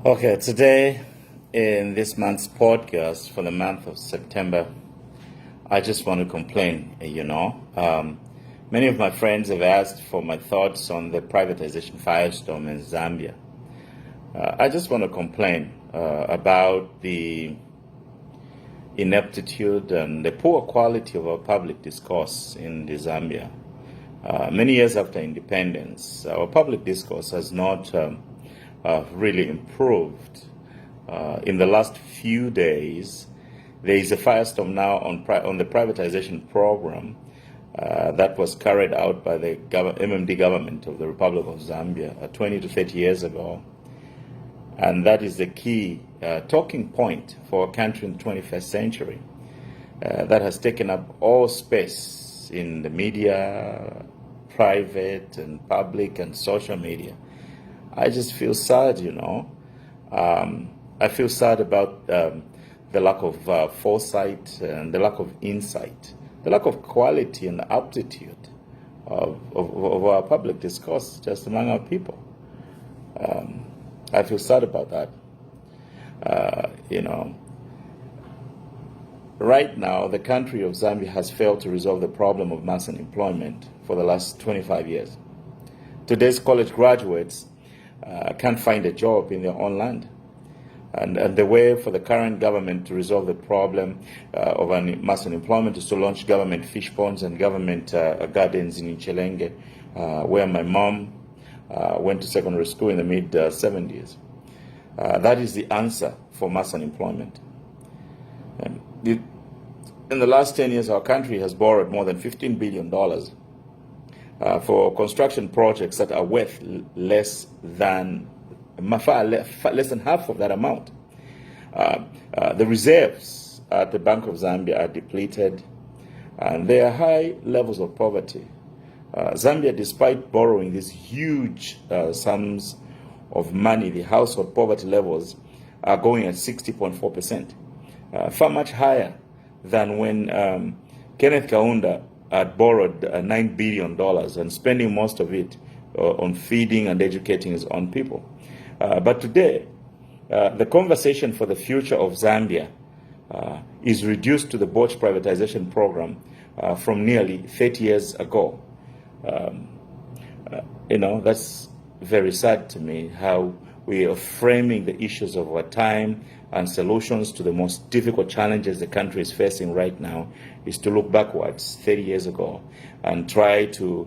Okay, today in this month's podcast for the month of September, I just want to complain. Many of my friends have asked for my thoughts on the privatization firestorm in Zambia. I just want to complain about the ineptitude and the poor quality of our public discourse in the Zambia. Many years after independence, our public discourse has not really improved. In the last few days, there is a firestorm now on the privatization program that was carried out by the MMD government of the Republic of Zambia 20 to 30 years ago. And that is the key talking point for a country in the 21st century that has taken up all space in the media, private and public and social media. I just feel sad, I feel sad about the lack of foresight and the lack of insight, the lack of quality and aptitude of our public discourse just among our people. I feel sad about that. Right now, the country of Zambia has failed to resolve the problem of mass unemployment for the last 25 years. Today's college graduates can't find a job in their own land. And the way for the current government to resolve the problem of mass unemployment is to launch government fish ponds and government gardens in Cengelo, where my mom went to secondary school in the mid-70s. That is the answer for mass unemployment. In the last 10 years, our country has borrowed more than $15 billion for construction projects that are worth less than half of that amount. The reserves at the Bank of Zambia are depleted, and there are high levels of poverty. Zambia, despite borrowing these huge sums of money, the household poverty levels are going at 60.4%, far much higher than when Kenneth Kaunda had borrowed $9 billion and spending most of it on feeding and educating his own people. But today, the conversation for the future of Zambia is reduced to the botched privatization program from nearly 30 years ago. That's very sad to me, how we are framing the issues of our time and solutions to the most difficult challenges the country is facing right now is to look backwards 30 years ago and try to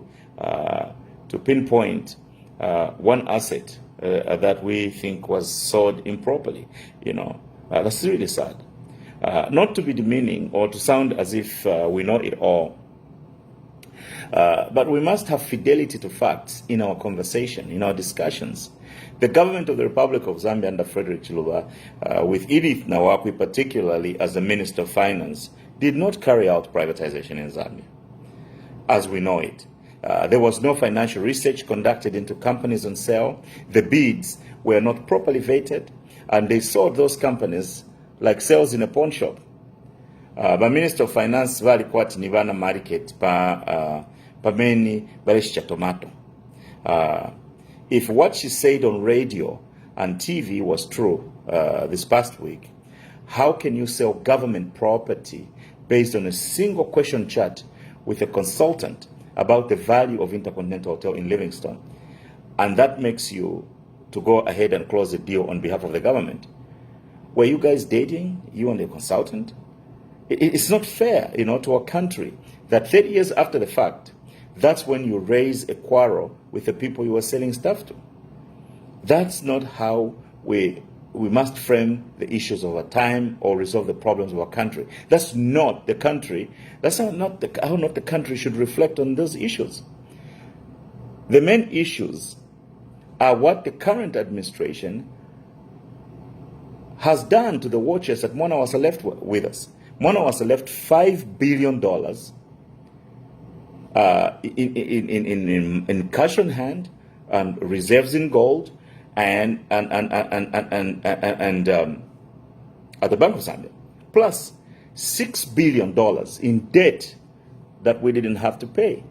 pinpoint one asset that we think was sold improperly. That's really sad. Not to be demeaning or to sound as if we know it all, but we must have fidelity to facts in our conversation, in our discussions. The government of the Republic of Zambia under Frederick Chiluba, with Edith Nawakwi particularly as the Minister of Finance, did not carry out privatization in Zambia, as we know it. There was no financial research conducted into companies on sale. The bids were not properly vetted, and they sold those companies like sales in a pawn shop. The Minister of Finance valikuwa nivana market pameni balesha tomato. If what she said on radio and TV was true this past week, how can you sell government property based on a single question chat with a consultant about the value of Intercontinental Hotel in Livingstone, and that makes you to go ahead and close the deal on behalf of the government? Were you guys dating, you and the consultant? It's not fair, to a country that 30 years after the fact, that's when you raise a quarrel with the people you are selling stuff to. That's not how we must frame the issues of our time or resolve the problems of our country. That's not the country. That's how not the country should reflect on those issues. The main issues are what the current administration has done to the watchers that Monawasa left with us. Monawasa left $5 billion in cash on hand and reserves in gold and at the Bank of Zambia, plus $6 billion in debt that we didn't have to pay.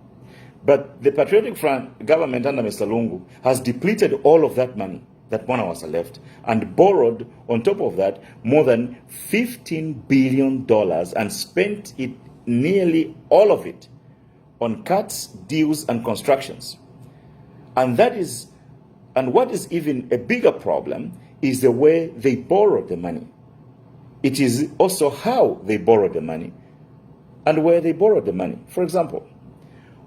But the Patriotic Front government under Mr. Lungu has depleted all of that money. that one was left and borrowed on top of that more than $15 billion and spent it, nearly all of it, on cuts, deals, and constructions. And what is even a bigger problem is the way they borrowed the money. It is also how they borrowed the money and where they borrowed the money. For example,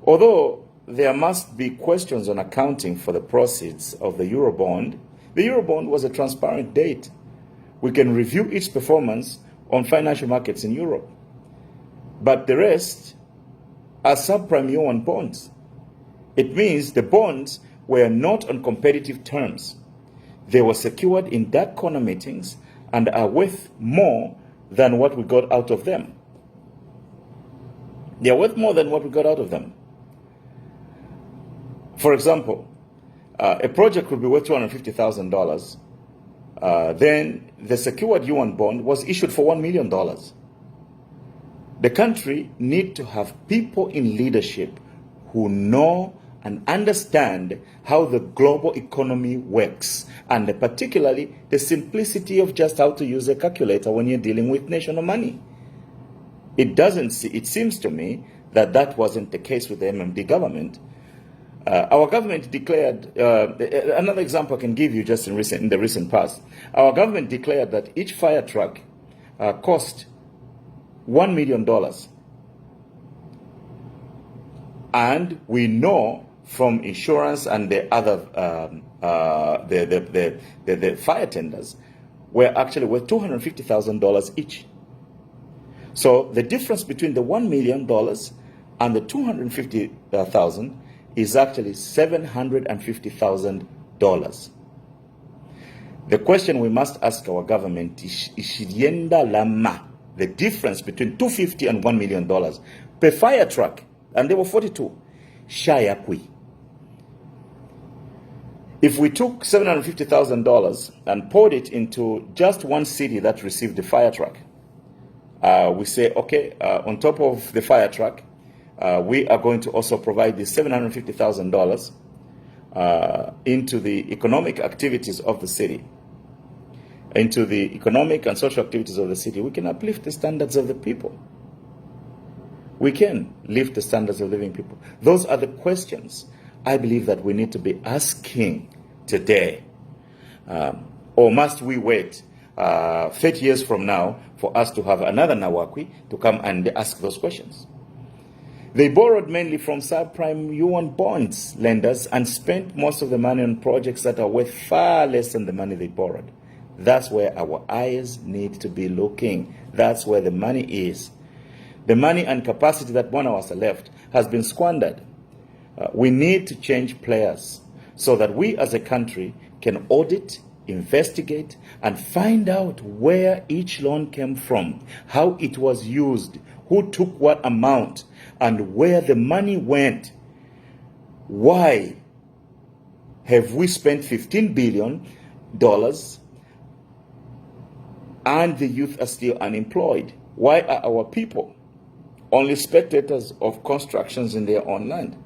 although there must be questions on accounting for the proceeds of the Eurobond was a transparent date. We can review its performance on financial markets in Europe. But the rest are subprime yuan bonds. It means the bonds were not on competitive terms. They were secured in dark corner meetings and are worth more than what we got out of them. They are worth more than what we got out of them. For example, a project could be worth $250,000. Then the secured yuan bond was issued for $1 million. The country needs to have people in leadership who know and understand how the global economy works, and particularly the simplicity of just how to use a calculator when you're dealing with national money. It seems to me that wasn't the case with the MMD government. Our government declared, another example I can give you just in the recent past, our government declared that each fire truck cost $1 million. And we know from insurance and the other, the fire tenders were actually worth $250,000 each. So the difference between the $1 million and the $250,000 is actually $750,000. The question we must ask our government is the difference between $250 and $1 million per fire truck, and there were 42. Shayakwi. If we took $750,000 and poured it into just one city that received the fire truck, we say, okay, on top of the fire truck, we are going to also provide the $750,000 into the economic activities of the city, into the economic and social activities of the city. We can uplift the standards of the people. We can lift the standards of living people. Those are the questions I believe that we need to be asking today. Or must we wait 30 years from now for us to have another Nawakwi to come and ask those questions? They borrowed mainly from subprime yuan bonds lenders and spent most of the money on projects that are worth far less than the money they borrowed. That's where our eyes need to be looking. That's where the money is. The money and capacity that Bonawasa left has been squandered. We need to change players so that we as a country can audit, investigate, and find out where each loan came from, how it was used, who took what amount, and where the money went. Why have we spent $15 billion and the youth are still unemployed? Why are our people only spectators of constructions in their own land?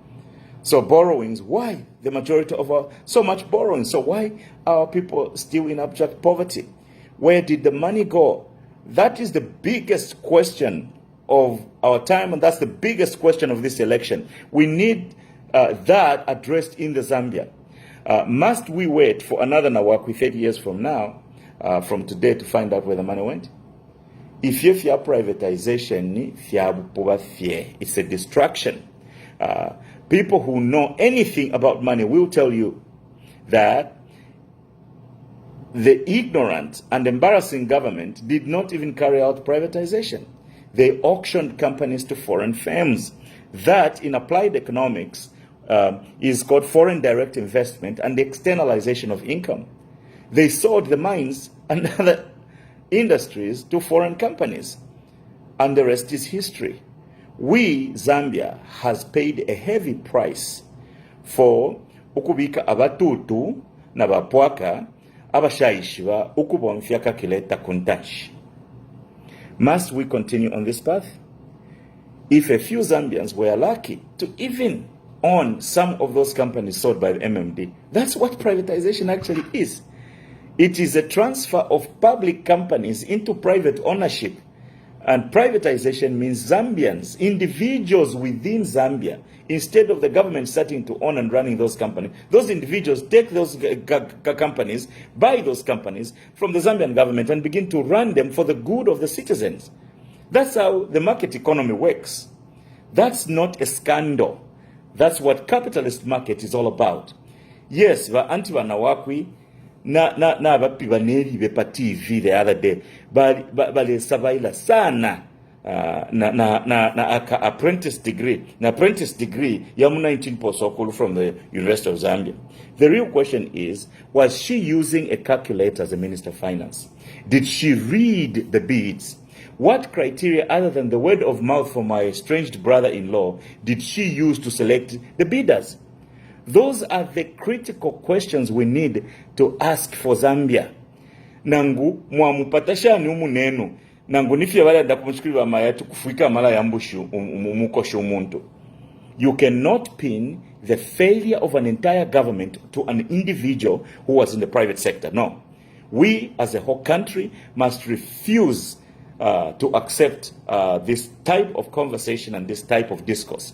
So borrowings, why the majority of so much borrowing? So why are people still in abject poverty? Where did the money go? That is the biggest question of our time, and that's the biggest question of this election. We need that addressed in the Zambia. Must we wait for another Nawakwi 30 years from now, from today, to find out where the money went? If you fear privatization, it's a distraction. People who know anything about money will tell you that the ignorant and embarrassing government did not even carry out privatization. They auctioned companies to foreign firms. That, in applied economics, is called foreign direct investment and the externalization of income. They sold the mines and other industries to foreign companies, and the rest is history. We, Zambia, has paid a heavy price for ukubika abatutu na bapwaka abashayishiba ukubomfya kakileta kuntashi. Must we continue on this path? If a few Zambians were lucky to even own some of those companies sold by the MMD. That's what privatization actually is. It is a transfer of public companies into private ownership. And privatization means Zambians, individuals within Zambia, instead of the government starting to own and running those companies, those individuals take those companies, buy those companies from the Zambian government and begin to run them for the good of the citizens. That's how the market economy works. That's not a scandal. That's what capitalist market is all about. Yes, va anti wanawakwi na abapi baneri bepa TV the other day, bali savaila sana na apprentice degree ya 19 posokulu from the University of Zambia. The real question is, was she using a calculator as a Minister of Finance? Did she read the bids? What criteria other than the word of mouth from my estranged brother-in-law did she use to select the bidders? Those are the critical questions we need to ask for Zambia. Nangu mwamupatasha ni umunenu. Nangu nifia wala da kumshikiri mayatu kufika mala yambushu umukoshu umuntu. You cannot pin the failure of an entire government to an individual who was in the private sector. No. We as a whole country must refuse to accept this type of conversation and this type of discourse.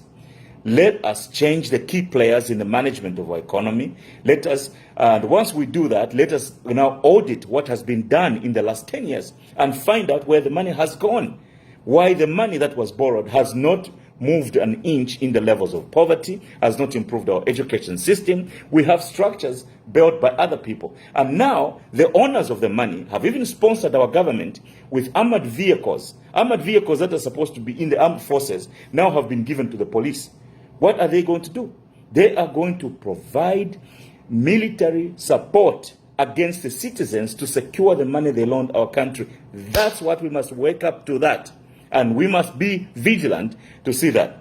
Let us change the key players in the management of our economy. Let us, once we do that, let us now audit what has been done in the last 10 years and find out where the money has gone. Why the money that was borrowed has not moved an inch in the levels of poverty, has not improved our education system. We have structures built by other people. And now the owners of the money have even sponsored our government with armored vehicles. Armored vehicles that are supposed to be in the armed forces now have been given to the police. What are they going to do? They are going to provide military support against the citizens to secure the money they loaned our country. That's what we must wake up to that. And we must be vigilant to see that.